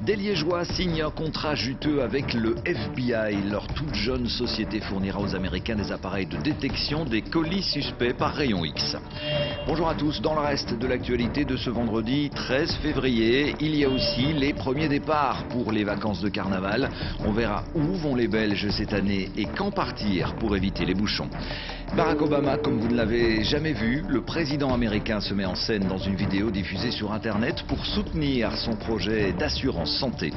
Des Liégeois signent un contrat juteux avec le FBI. Leur toute jeune société fournira aux Américains des appareils de détection des colis suspects par rayon X. Bonjour à tous. Dans le reste de l'actualité de ce vendredi 13 février, il y a aussi les premiers départs pour les vacances de carnaval. On verra où vont les Belges cette année et quand partir pour éviter les bouchons. Barack Obama, comme vous ne l'avez jamais vu, le président américain se met en scène dans une vidéo diffusée sur Internet pour soutenir son projet d'assurance santé.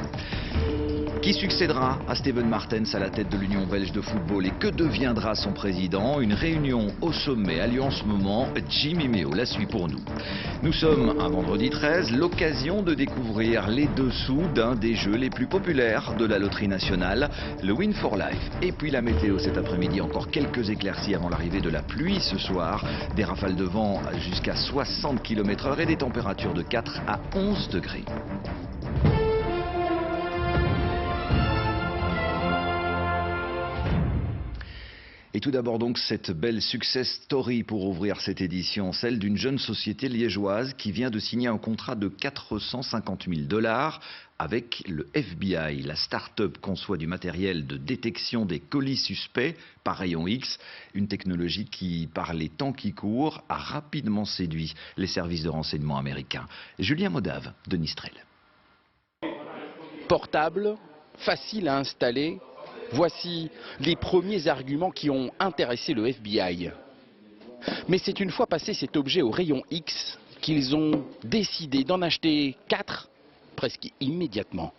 Qui succédera à Steven Martens à la tête de l'Union belge de football et que deviendra son président? Une réunion au sommet a lieu en ce moment. Jimmy Meo la suit pour nous. Nous sommes un vendredi 13, l'occasion de découvrir les dessous d'un des jeux les plus populaires de la loterie nationale, le Win for Life. Et puis la météo cet après-midi, encore quelques éclaircies avant l'arrivée de la pluie ce soir. Des rafales de vent jusqu'à 60 km/h et des températures de 4 à 11 degrés. Et tout d'abord donc cette belle success story pour ouvrir cette édition, celle d'une jeune société liégeoise qui vient de signer un contrat de 450 000 $ avec le FBI. La start-up conçoit du matériel de détection des colis suspects par rayon X, une technologie qui, par les temps qui courent, a rapidement séduit les services de renseignement américains. Julien Modave de Nistrel. Portable, facile à installer. Voici les premiers arguments qui ont intéressé le FBI. Mais c'est une fois passé cet objet au rayon X qu'ils ont décidé d'en acheter 4 presque immédiatement.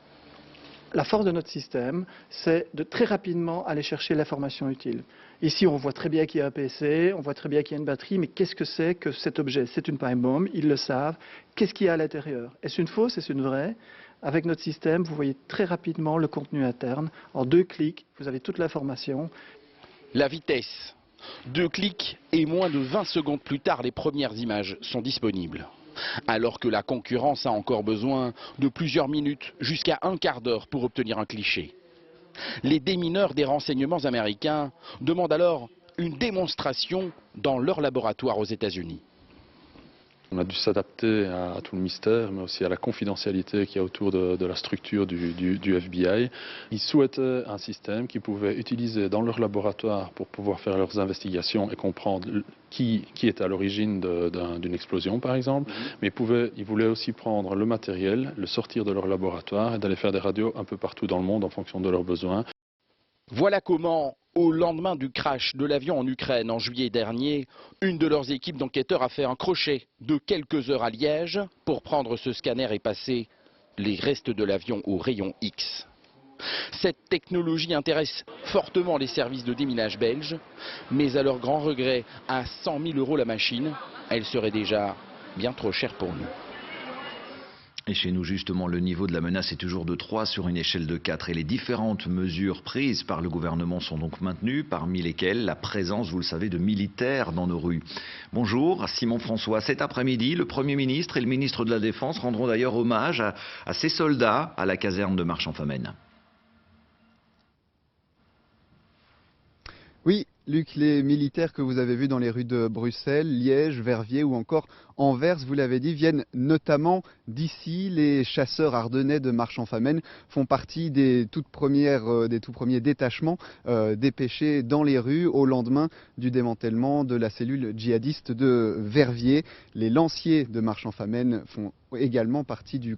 La force de notre système, c'est de très rapidement aller chercher l'information utile. Ici, on voit très bien qu'il y a un PC, on voit très bien qu'il y a une batterie, mais qu'est-ce que c'est que cet objet? C'est une pipe bomb, ils le savent. Qu'est-ce qu'il y a à l'intérieur? Est-ce une fausse? Est-ce une vraie? Avec notre système, vous voyez très rapidement le contenu interne. En 2 clics, vous avez toute l'information. La vitesse. 2 clics et moins de 20 secondes plus tard, les premières images sont disponibles. Alors que la concurrence a encore besoin de plusieurs minutes jusqu'à un quart d'heure pour obtenir un cliché. Les démineurs des renseignements américains demandent alors une démonstration dans leur laboratoire aux États-Unis. On a dû s'adapter à tout le mystère, mais aussi à la confidentialité qu'il y a autour de la structure du FBI. Ils souhaitaient un système qu'ils pouvaient utiliser dans leur laboratoire pour pouvoir faire leurs investigations et comprendre qui est à l'origine d'une explosion, par exemple. Mais ils voulaient aussi prendre le matériel, le sortir de leur laboratoire et d'aller faire des radios un peu partout dans le monde en fonction de leurs besoins. Voilà comment, au lendemain du crash de l'avion en Ukraine en juillet dernier, une de leurs équipes d'enquêteurs a fait un crochet de quelques heures à Liège pour prendre ce scanner et passer les restes de l'avion au rayon X. Cette technologie intéresse fortement les services de déminage belges, mais à leur grand regret, à 100 000 € la machine, elle serait déjà bien trop chère pour nous. Et chez nous, justement, le niveau de la menace est toujours de 3 sur une échelle de 4. Et les différentes mesures prises par le gouvernement sont donc maintenues, parmi lesquelles la présence, vous le savez, de militaires dans nos rues. Bonjour, Simon François. Cet après-midi, le Premier ministre et le ministre de la Défense rendront d'ailleurs hommage à ces soldats à la caserne de Marchand-Famenne. Oui, Luc, les militaires que vous avez vus dans les rues de Bruxelles, Liège, Verviers ou encore Anvers, vous l'avez dit, viennent notamment d'ici. Les chasseurs ardennais de Marchand-Famenne font partie des tout premiers détachements dépêchés dans les rues au lendemain du démantèlement de la cellule djihadiste de Verviers. Les lanciers de Marchand-Famenne font également partie du